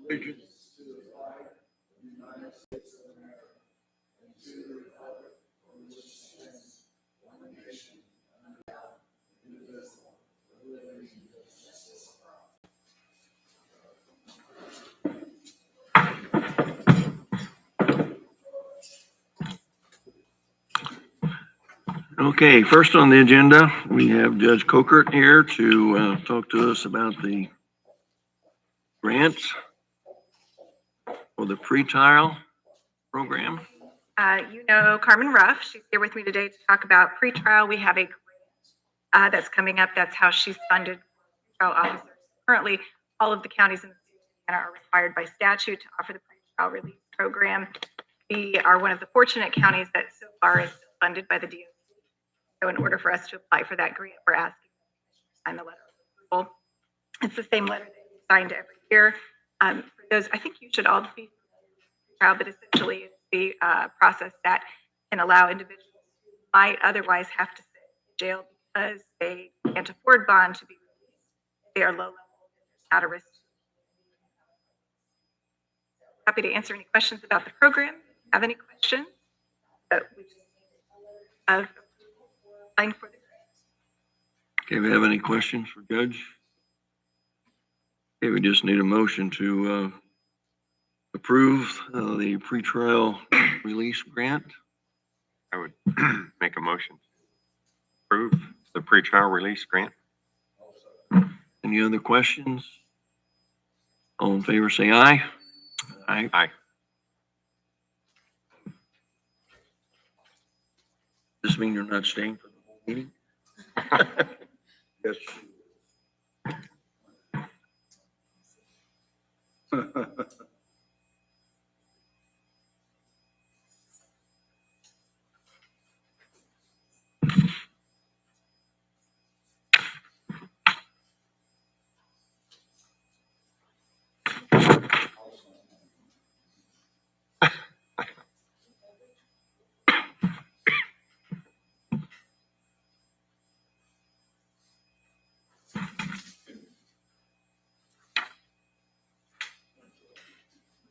allegiance to the flag of the United States of America and to the republic for which it stands, one nation, under God, indivisible, with liberty and justice for all. Okay, first on the agenda, we have Judge Cochert here to talk to us about the grants for the pretrial program. You know Carmen Ruff. She's here with me today to talk about pretrial. We have a grant that's coming up. That's how she's funded pretrial officers. Currently, all of the counties in the state of Indiana are required by statute to offer the pretrial release program. We are one of the fortunate counties that so far is funded by the DOC. So in order for us to apply for that grant, we're asking to sign the letter of approval. It's the same letter that we signed every year. For those, I think you should all be proud, but essentially it's the process that can allow individuals who might otherwise have to sit in jail because they can't afford bond to be released. They are low level, there's not a risk. Happy to answer any questions about the program. Have any questions? But we just need a letter of applying for the grant. Okay, we have any questions for Judge? Okay, we just need a motion to approve the pretrial release grant. I would make a motion to approve the pretrial release grant. Any other questions? All in favor, say aye. Aye. Aye. Does this mean you're not staying for the whole meeting? Yes.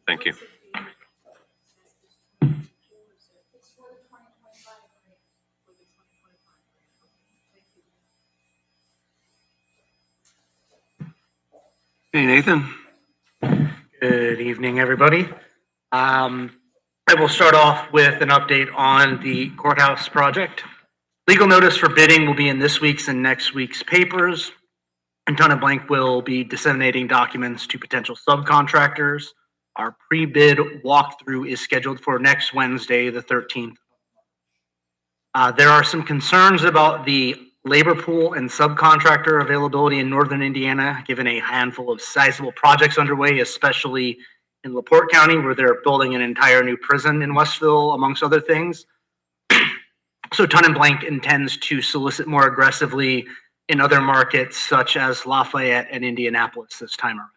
Thank you. Hey, Nathan. Good evening, everybody. I will start off with an update on the courthouse project. Legal notice for bidding will be in this week's and next week's papers. And Ton and Blank will be disseminating documents to potential subcontractors. Our pre-bid walkthrough is scheduled for next Wednesday, the 13th. There are some concerns about the labor pool and subcontractor availability in northern Indiana, given a handful of sizable projects underway, especially in LaPorte County, where they're building an entire new prison in Westville, amongst other things. So Ton and Blank intends to solicit more aggressively in other markets, such as Lafayette and Indianapolis this time around.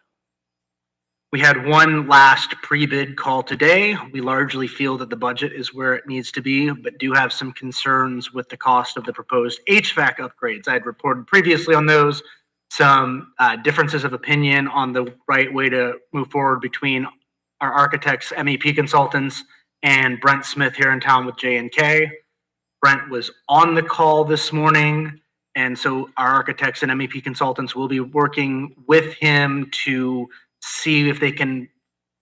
We had one last pre-bid call today. We largely feel that the budget is where it needs to be, but do have some concerns with the cost of the proposed HVAC upgrades. I had reported previously on those, some differences of opinion on the right way to move forward between our architects, MEP consultants, and Brent Smith here in town with J&K. Brent was on the call this morning, and so our architects and MEP consultants will be working with him to see if they can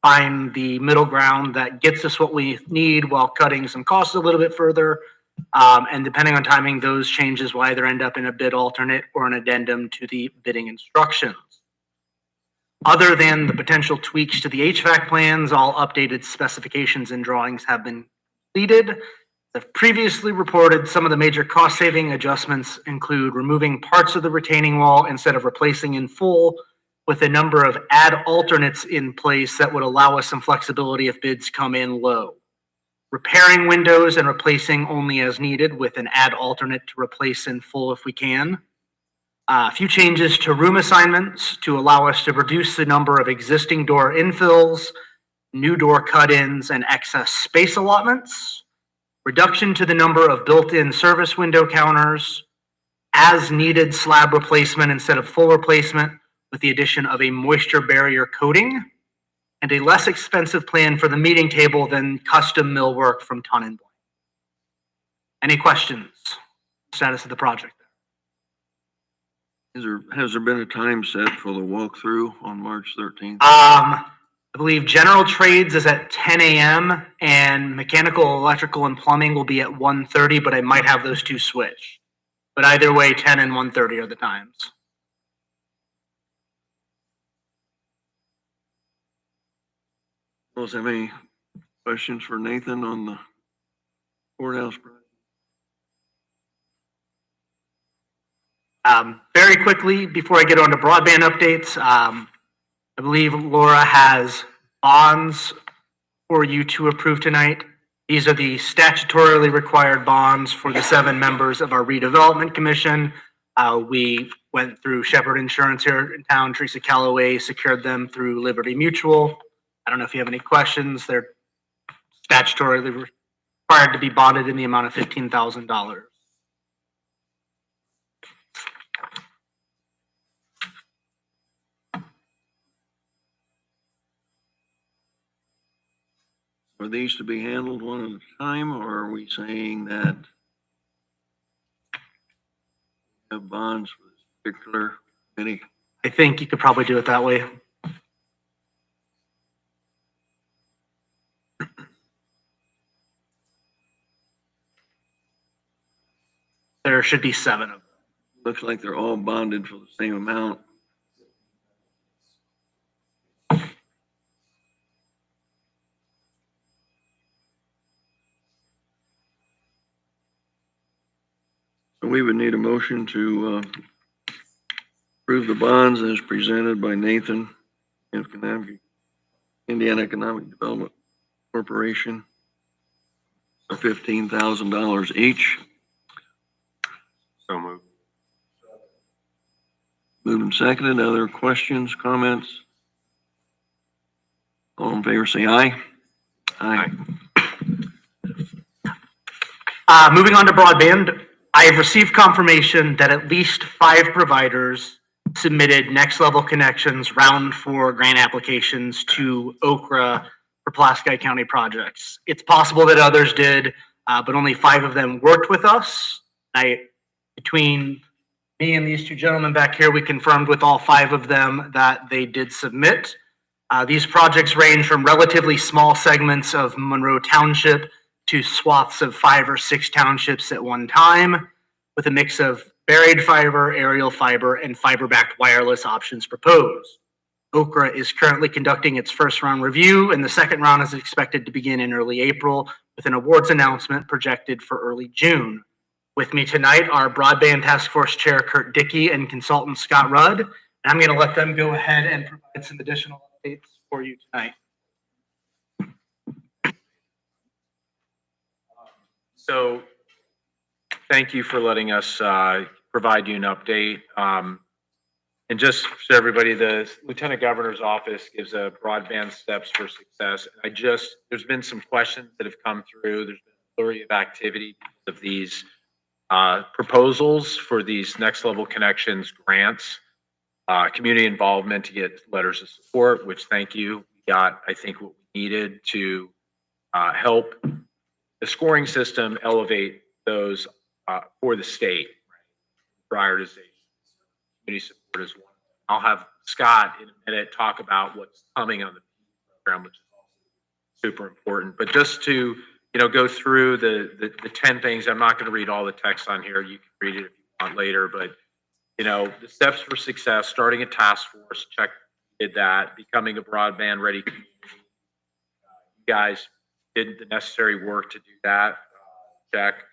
find the middle ground that gets us what we need while cutting some costs a little bit further. And depending on timing, those changes will either end up in a bid alternate or an addendum to the bidding instructions. Other than the potential tweaks to the HVAC plans, all updated specifications and drawings have been completed. As previously reported, some of the major cost-saving adjustments include removing parts of the retaining wall instead of replacing in full, with a number of add alternates in place that would allow us some flexibility if bids come in low. Repairing windows and replacing only as needed with an add alternate to replace in full if we can. A few changes to room assignments to allow us to reduce the number of existing door infills, new door cut-ins, and excess space allotments. Reduction to the number of built-in service window counters. As needed slab replacement instead of full replacement, with the addition of a moisture barrier coating. and a less expensive plan for the meeting table than custom millwork from Ton and Blank. Any questions? Status of the project? Has there been a time set for the walkthrough on March 13th? I believe general trades is at 10 a.m. and mechanical, electrical, and plumbing will be at 1:30, but I might have those two switched. But either way, 10 and 1:30 are the times. Does have any questions for Nathan on the courthouse project? Very quickly, before I get on to broadband updates, I believe Laura has bonds for you to approve tonight. These are the statutorily required bonds for the 7 members of our redevelopment commission. We went through Shepherd Insurance here in town. Teresa Calloway secured them through Liberty Mutual. I don't know if you have any questions. They're statutorily required to be bonded in the amount of $15,000. Are these to be handled one at a time, or are we saying that we have bonds for this particular committee? I think you could probably do it that way. There should be 7 of them. Looks like they're all bonded for the same amount. So we would need a motion to approve the bonds as presented by Nathan of Indiana Economic Development Corporation for $15,000 each. So moved. Moved and seconded. Other questions, comments? All in favor, say aye. Aye. Moving on to broadband, I have received confirmation that at least 5 providers submitted next level connections round 4 grant applications to Okra for Pulaski County projects. It's possible that others did, but only 5 of them worked with us. Between me and these 2 gentlemen back here, we confirmed with all 5 of them that they did submit. These projects range from relatively small segments of Monroe Township to swaths of 5 or 6 townships at one time, with a mix of buried fiber, aerial fiber, and fiber-backed wireless options proposed. Okra is currently conducting its first round review, and the second round is expected to begin in early April, with an awards announcement projected for early June. With me tonight are Broadband Task Force Chair Kurt Dickey and consultant Scott Rudd, and I'm going to let them go ahead and provide some additional updates for you tonight. So thank you for letting us provide you an update. And just so everybody, the Lieutenant Governor's Office gives a broadband steps for success. There's been some questions that have come through. There's been a flurry of activity of these proposals for these next level connections grants, community involvement to get letters of support, which thank you. We got, I think, what we needed to help the scoring system elevate those for the state. Prioritization, community support is one. I'll have Scott in a minute talk about what's coming on the program, which is also super important. But just to go through the 10 things. I'm not going to read all the text on here. You can read it if you want later. But the steps for success: starting a task force. Check, did that. Becoming a broadband ready community. You guys did the necessary work to do that. Check.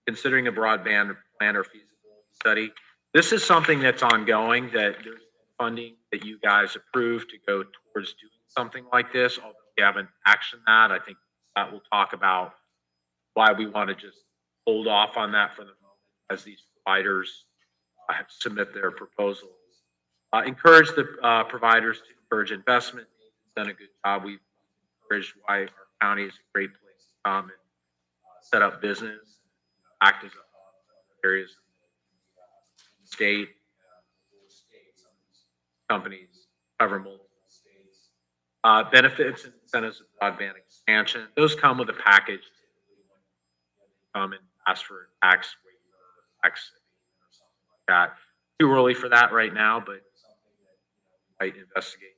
Considering a broadband plan or feasibility study. This is something that's ongoing, that there's funding that you guys approved to go towards doing something like this. Although we haven't actioned that, I think Scott will talk about why we want to just hold off on that for the moment as these providers submit their proposals. Encourage the providers to encourage investment. He's done a good job. We've encouraged why our county is a great place to come and set up business, act as a hub to other areas of the state. Some of these companies cover multiple states. Benefits and incentives of broadband expansion, those come with a package. Come and ask for a tax waiver, tax or something like that. Too early for that right now, but might investigate.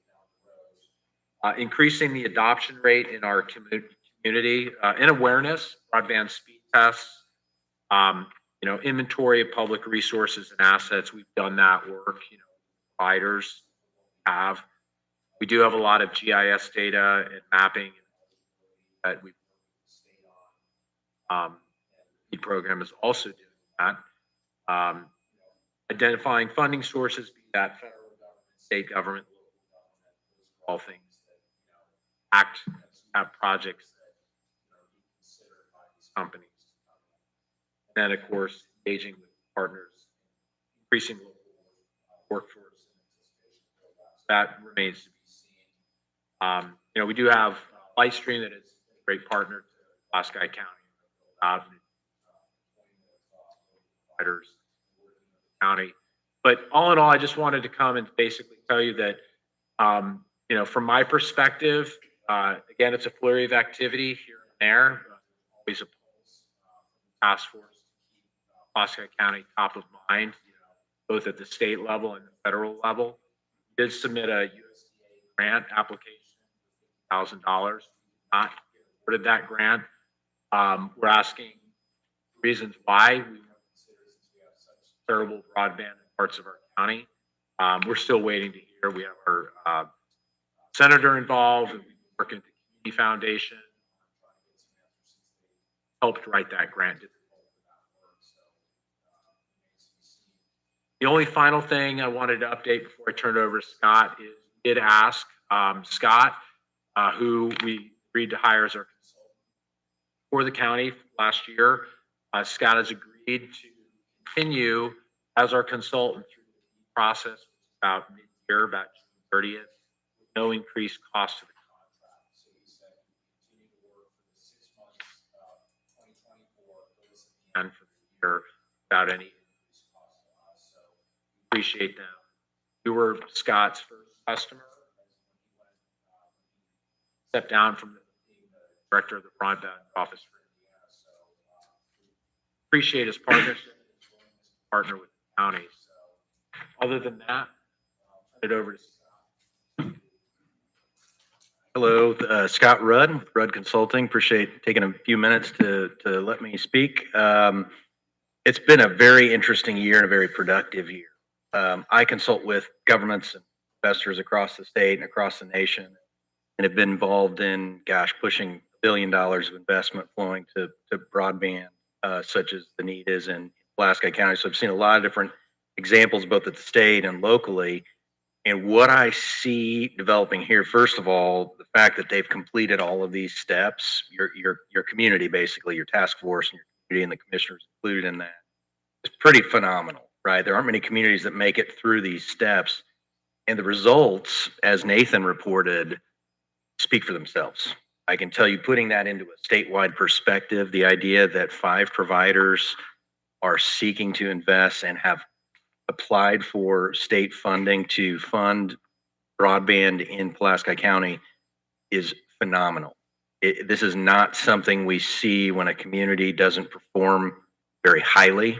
Increasing the adoption rate in our community, in awareness, broadband speed tests, inventory of public resources and assets. We've done that work, providers have. We do have a lot of GIS data and mapping that we've stayed on. The program is also doing that. Identifying funding sources, be that federal government, state government, all things that have projects that be considered by these companies. And then, of course, engaging with partners, increasing local workforce. That remains to be seen. We do have Lightstream that is a great partner to Pulaski County, county. But all in all, I just wanted to come and basically tell you that, from my perspective, again, it's a flurry of activity here and there. Always a pulse task force to keep Pulaski County top of mind, both at the state level and the federal level. We did submit a USDA grant application, $1,000. Not awarded that grant. We're asking reasons why. We consider, since we have such terrible broadband in parts of our county, we're still waiting to hear. We have our senator involved, and we've been working with the Community Foundation, helped write that grant. The only final thing I wanted to update before I turn it over to Scott is we did ask Scott, who we agreed to hire as our consultant for the county last year. Scott has agreed to continue as our consultant through the process, about mid-year, about June 30th, with no increased cost to the contract. So he said continue to work for the 6 months, 2024, and for the year without any increased cost to us. So we appreciate them. We were Scott's first customer. Stepped down from being the director of the broadband office for Indiana. So appreciate his partnership and his willingness to partner with the county. So other than that, I'll turn it over to Scott. Hello, Scott Rudd, Rudd Consulting. Appreciate taking a few minutes to let me speak. It's been a very interesting year and a very productive year. I consult with governments and investors across the state and across the nation, and have been involved in, pushing $1 billion of investment flowing to broadband, such as the need is in Pulaski County. So I've seen a lot of different examples, both at the state and locally. And what I see developing here, first of all, the fact that they've completed all of these steps, your community, basically, your task force and your community and the commissioners included in that, is pretty phenomenal, right? There aren't many communities that make it through these steps. And the results, as Nathan reported, speak for themselves. I can tell you, putting that into a statewide perspective, the idea that 5 providers are seeking to invest and have applied for state funding to fund broadband in Pulaski County is phenomenal. This is not something we see when a community doesn't perform very highly.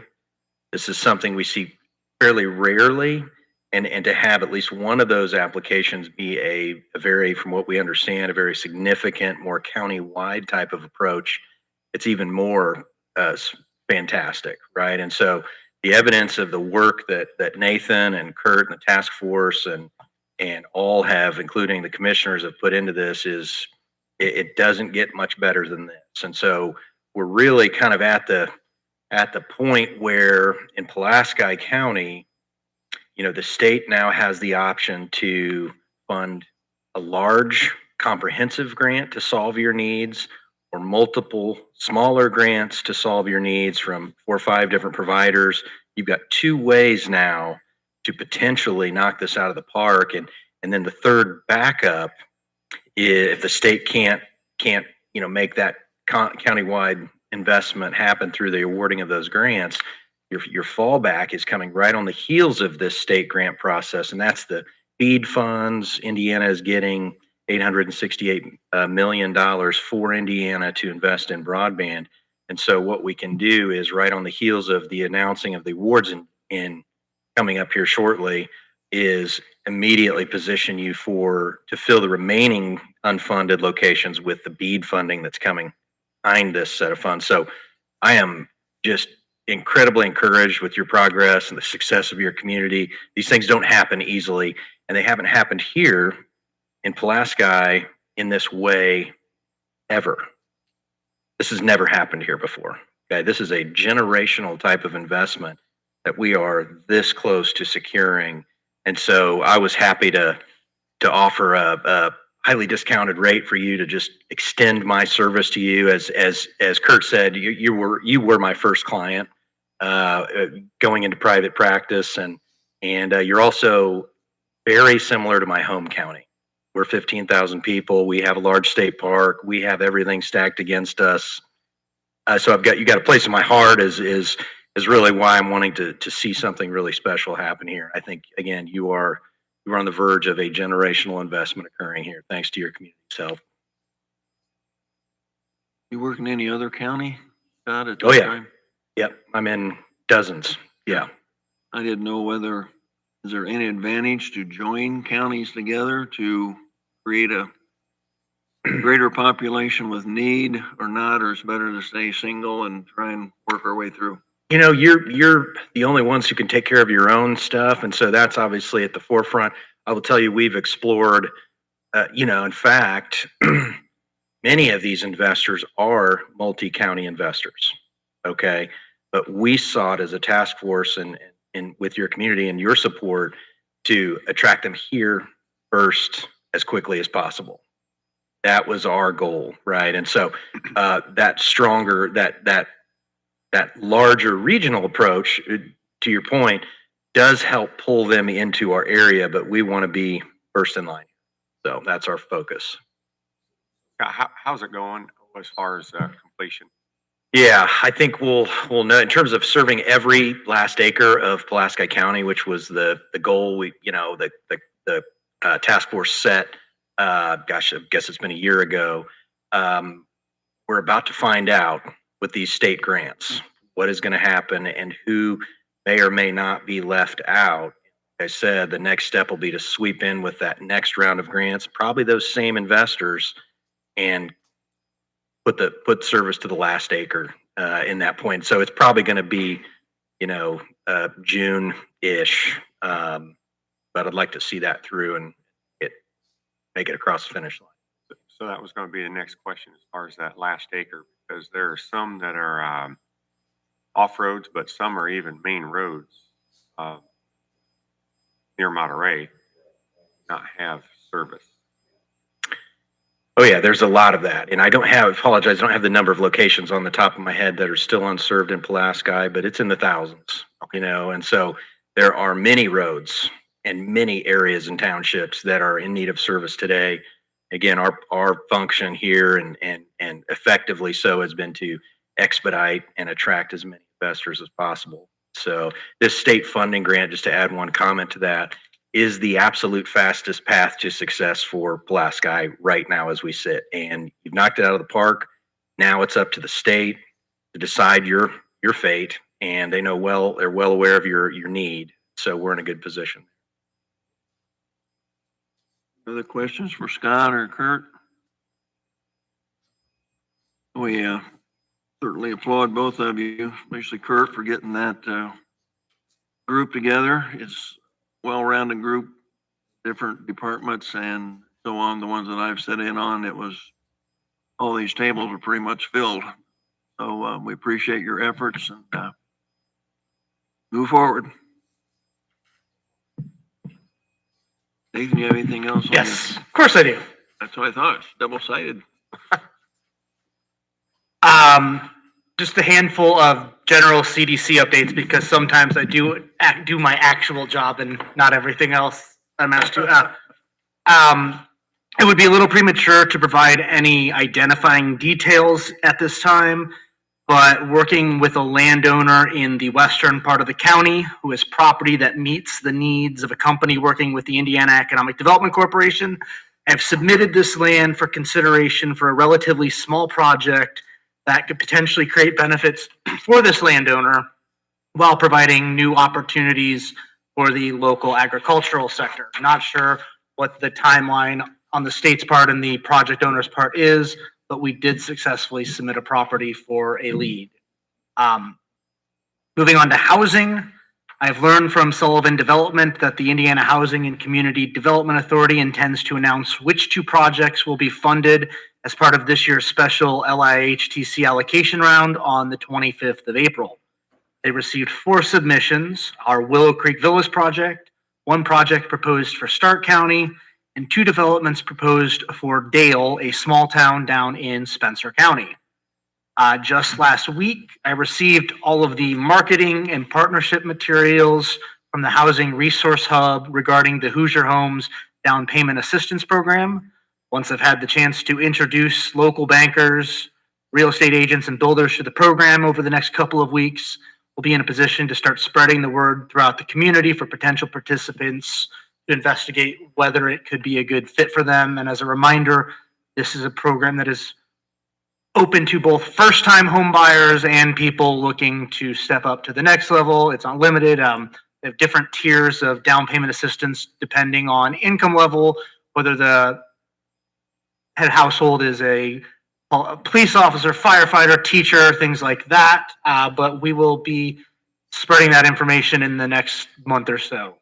This is something we see fairly rarely. And to have at least one of those applications be a very, from what we understand, a very significant, more county-wide type of approach, it's even more fantastic, right? And so the evidence of the work that Nathan and Kurt and the task force and all have, including the commissioners, have put into this is it doesn't get much better than this. And so we're really kind of at the point where in Pulaski County, the state now has the option to fund a large comprehensive grant to solve your needs, or multiple smaller grants to solve your needs from 4 or 5 different providers. You've got 2 ways now to potentially knock this out of the park. And then the third backup, if the state can't make that countywide investment happen through the awarding of those grants, your fallback is coming right on the heels of this state grant process, and that's the BEAD funds Indiana is getting, $868 million for Indiana to invest in broadband. And so what we can do is right on the heels of the announcing of the awards in coming up here shortly is immediately position you to fill the remaining unfunded locations with the BEAD funding that's coming behind this set of funds. So I am just incredibly encouraged with your progress and the success of your community. These things don't happen easily, and they haven't happened here in Pulaski in this way ever. This has never happened here before. Okay, this is a generational type of investment that we are this close to securing. And so I was happy to offer a highly discounted rate for you to just extend my service to you. As Kurt said, you were my first client going into private practice, and you're also very similar to my home county. We're 15,000 people. We have a large state park. We have everything stacked against us. So you got a place in my heart is really why I'm wanting to see something really special happen here. I think, again, you are on the verge of a generational investment occurring here, thanks to your community's help. You work in any other county, Scott, at Oh, this yeah. time? Yep, I'm in dozens. Yeah. I didn't know is there any advantage to join counties together to create a greater population with need or not, or it's better to stay single and try and work our way through? You know, you're the only ones who can take care of your own stuff, and so that's obviously at the forefront. I will tell you, we've explored, in fact, many of these investors are multi-county investors, okay? But we sought as a task force and with your community and your support to attract them here first as quickly as possible. That was our goal, right? And so that larger regional approach, to your point, does help pull them into our area, but we want to be first in line. So that's our focus. How's it going as far as completion? Yeah, I think we'll know in terms of serving every last acre of Pulaski County, which was the goal. The task force set. I guess it's been a year ago. We're about to find out with these state grants what is going to happen and who may or may not be left out. Like I said, the next step will be to sweep in with that next round of grants, probably those same investors, and put service to the last acre in that point. So it's probably going to be, June-ish, but I'd like to see that through and make it across the finish line. So that was going to be the next question as far as that last acre, because there are some that are off roads, but some are even main roads near Monterey not have service. Oh yeah, there's a lot of that, and I don't have the number of locations on the top of my head that are still unserved in Pulaski, but it's in the thousands, and so there are many roads and many areas and townships that are in need of service today. Again, our function here and effectively so has been to expedite and attract as many investors as possible. So this state funding grant, just to add one comment to that, is the absolute fastest path to success for Pulaski right now as we sit. And you've knocked it out of the park. Now it's up to the state to decide your fate, and they're well aware of your need. So we're in a good position. Other questions for Scott or Kurt? We certainly applaud both of you, especially Kurt, for getting that group together. It's well-rounded group, different departments and so on. The ones that I've sat in on, all these tables were pretty much filled. So we appreciate your efforts and move forward. Nathan, you have anything else? Yes, of course I do. That's what I thought. It's double-sided. Just a handful of general C.D.C updates, because sometimes I do my actual job and not everything else I'm asked to. It would be a little premature to provide any identifying details at this time, but working with a landowner in the western part of the county who has property that meets the needs of a company working with the Indiana Economic Development Corporation, I've submitted this land for consideration for a relatively small project that could potentially create benefits for this landowner while providing new opportunities for the local agricultural sector. Not sure what the timeline on the state's part and the project owner's part is, but we did successfully submit a property for a lead. Moving on to housing, I've learned from Sullivan Development that the Indiana Housing and Community Development Authority intends to announce which 2 projects will be funded as part of this year's special LIHTC allocation round on the 25th of April. They received 4 submissions: our Willow Creek Villas project, 1 project proposed for Stark County, and 2 developments proposed for Dale, a small town down in Spencer County. Just last week, I received all of the marketing and partnership materials from the Housing Resource Hub regarding the Hoosier Homes Down Payment Assistance Program. Once I've had the chance to introduce local bankers, real estate agents, and builders to the program over the next couple of weeks, we'll be in a position to start spreading the word throughout the community for potential participants to investigate whether it could be a good fit for them. And as a reminder, this is a program that is open to both first-time home buyers and people looking to step up to the next level. It's unlimited. They have different tiers of down payment assistance depending on income level, whether the head household is a police officer, firefighter, teacher, things like that. But we will be spreading that information in the next month or so.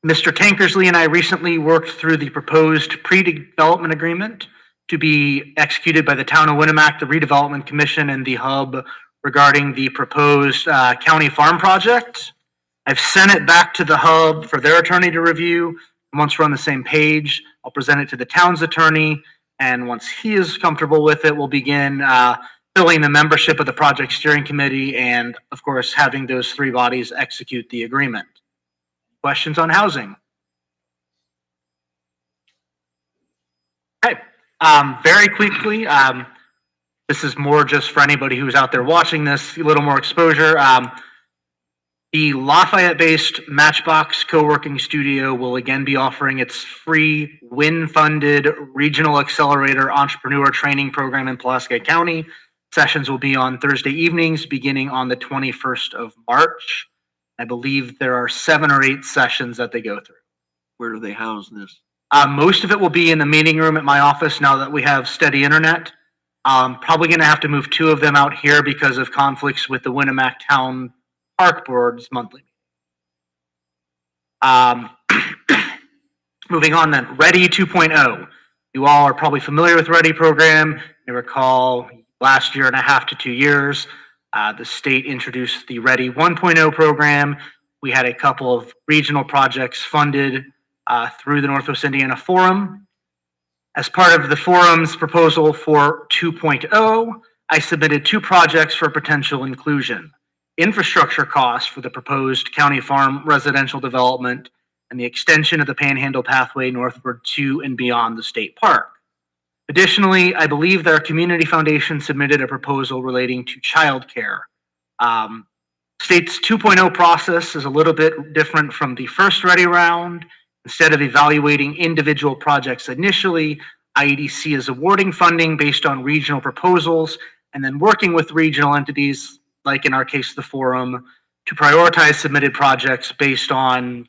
Mr. Tankersley and I recently worked through the proposed pre-development agreement to be executed by the town of Winnemac, the redevelopment commission, and the hub regarding the proposed county farm project. I've sent it back to the hub for their attorney to review. And once we're on the same page, I'll present it to the town's attorney. And once he is comfortable with it, we'll begin filling the membership of the project steering committee and, of course, having those 3 bodies execute the agreement. Questions on housing? Okay, very quickly, this is more just for anybody who's out there watching this, a little more exposure. The Lafayette-based Matchbox co-working studio will again be offering its free WIN-funded Regional Accelerator Entrepreneur Training Program in Pulaski County. Sessions will be on Thursday evenings beginning on the 21st of March. I believe there are 7 or 8 sessions that they go through. Where do they house this? Most of it will be in the meeting room at my office now that we have steady internet. Probably going to have to move 2 of them out here because of conflicts with the Winnemac Town Park Board's monthly. Moving on then, Ready 2.0. You all are probably familiar with Ready program. You recall last year and a half to 2 years, the state introduced the Ready 1.0 program. We had a couple of regional projects funded through the Northwest Indiana Forum. As part of the forum's proposal for 2.0, I submitted 2 projects for potential inclusion: infrastructure costs for the proposed county farm residential development and the extension of the Panhandle Pathway northward to and beyond the state park. Additionally, I believe that our community foundation submitted a proposal relating to childcare. State's 2.0 process is a little bit different from the first Ready round. Instead of evaluating individual projects initially, IEDC is awarding funding based on regional proposals and then working with regional entities, like in our case, the forum, to prioritize submitted projects based on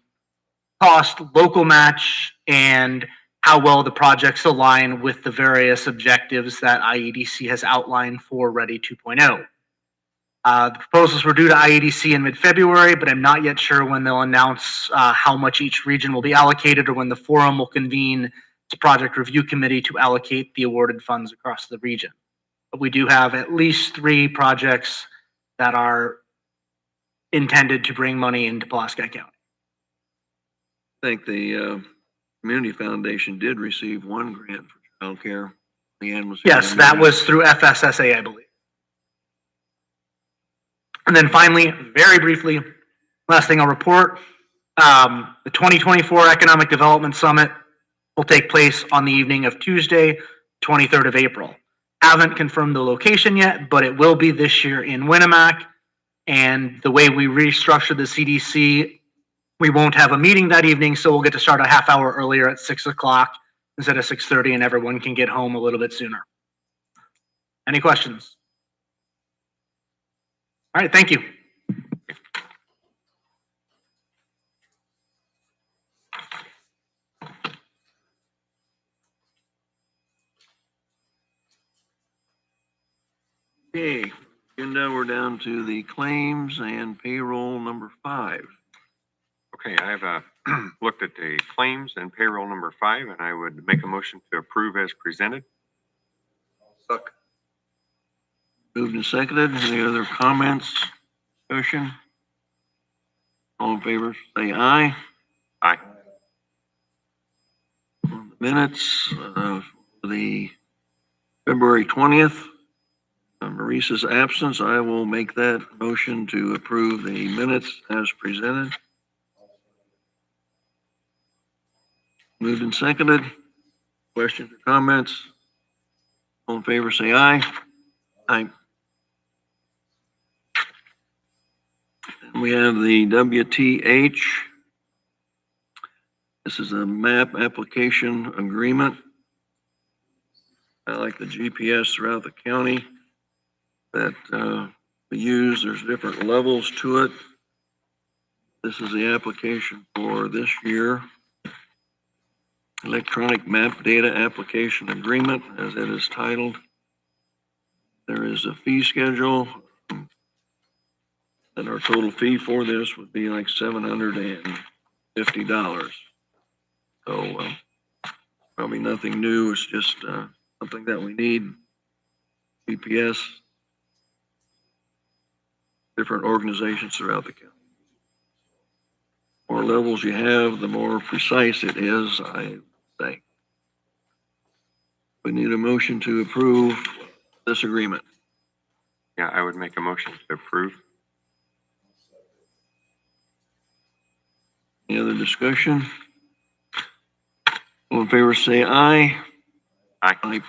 cost, local match, and how well the projects align with the various objectives that IEDC has outlined for Ready 2.0. The proposals were due to IEDC in mid-February, but I'm not yet sure when they'll announce how much each region will be allocated or when the forum will convene its project review committee to allocate the awarded funds across the region. But we do have at least 3 projects that are intended to bring money into Pulaski County. I think the Community Foundation did receive 1 grant for childcare. Leanne was. Yes, that was through FSSA, I believe. And then finally, very briefly, last thing I'll report, the 2024 Economic Development Summit will take place on the evening of Tuesday, 23rd of April. Haven't confirmed the location yet, but it will be this year in Winnemac. And the way we restructured the C.D.C. We won't have a meeting that evening, so we'll get to start a half hour earlier at 6 o'clock instead of 6:30, and everyone can get home a little bit sooner. Any questions? All right, thank you. Okay, agenda, we're down to the claims and payroll number 5. Okay, I've looked at the claims and payroll number 5, and I would make a motion to approve as presented. Moved and seconded. Any other comments, discussion? All in favor, say aye. Aye. On the minutes, for the February 20th, Maurice's absence, I will make that motion to approve the minutes as presented. Moved and seconded. Questions or comments? All in favor, say aye. Aye. And we have the WTH. This is a map application agreement. I like the GPS throughout the county that we use. There's different levels to it. This is the application for this year. Electronic Map Data Application Agreement, as it is titled. There is a fee schedule, and our total fee for this would be like $750. So probably nothing new. It's just something that we need. GPS, different organizations throughout the county. The more levels you have, the more precise it is, I say. We need a motion to approve this agreement. Yeah, I would make a motion to approve. Any other discussion? All in favor, say aye. Aye. Aye.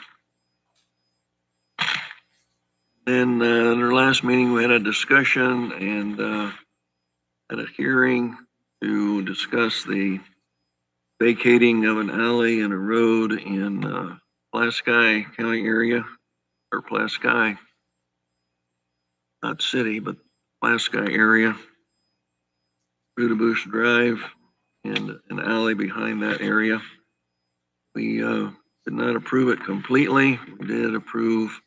Then, in our last meeting, we had a discussion and had a hearing to discuss the vacating of an alley and a road in Pulaski County area, or Pulaski, not city, but Pulaski area. Bush Drive and an alley behind that area. We did not approve it completely. We did approve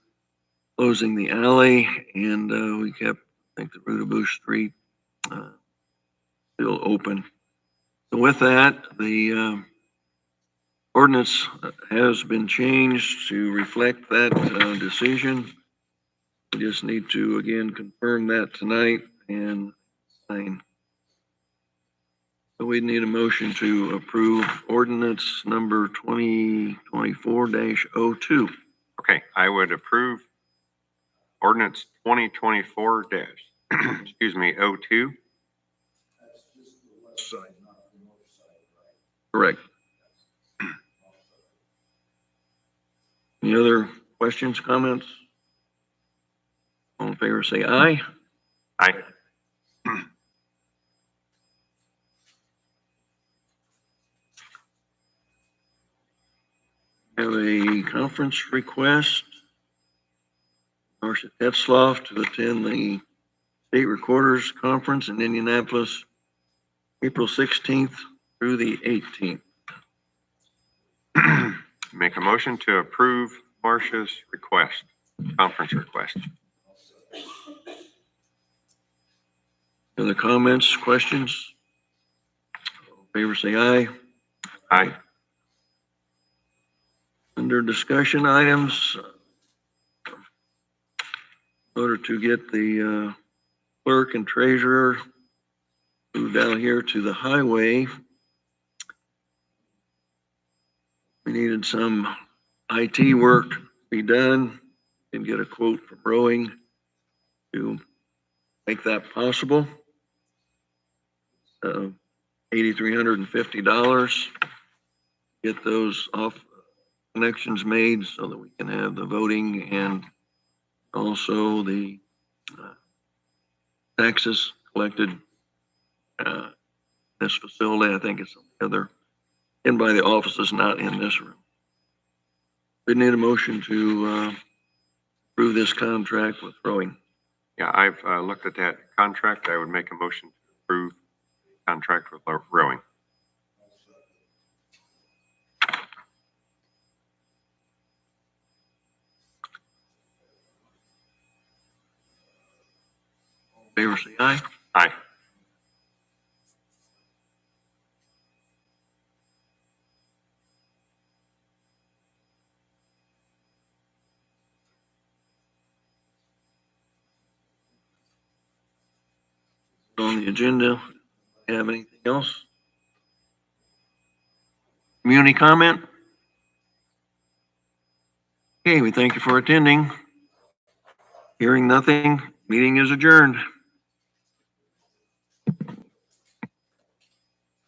closing the alley, and we kept, I think, the Bush Street still open. So with that, the ordinance has been changed to reflect that decision. We just need to, again, confirm that tonight and sign. So we need a motion to approve ordinance number 2024-02. Okay, I would approve ordinance 2024 excuse me, 02. Correct. Any other questions, comments? All in favor, say aye. Aye. Have a conference request. Marcia Tetzloff to attend the State Recorders Conference in Indianapolis, April 16th through the 18th. Make a motion to approve Marcia's request, conference request. Other comments, questions? All in favor, say aye. Aye. Under discussion items, in order to get the clerk and treasurer moved down here to the highway, we needed some IT work to be done and get a quote from Roeing to make that possible. $8,350. Get those off connections made so that we can have the voting and also the taxes collected this facility. I think it's on the other, in by the offices, not in this room. We need a motion to approve this contract with Roeing. Yeah, I've looked at that contract. I would make a motion to approve contract with Roeing. Favor say aye. Aye. On the agenda, have anything else? Community comment? Okay, we thank you for attending. Hearing nothing, meeting is adjourned.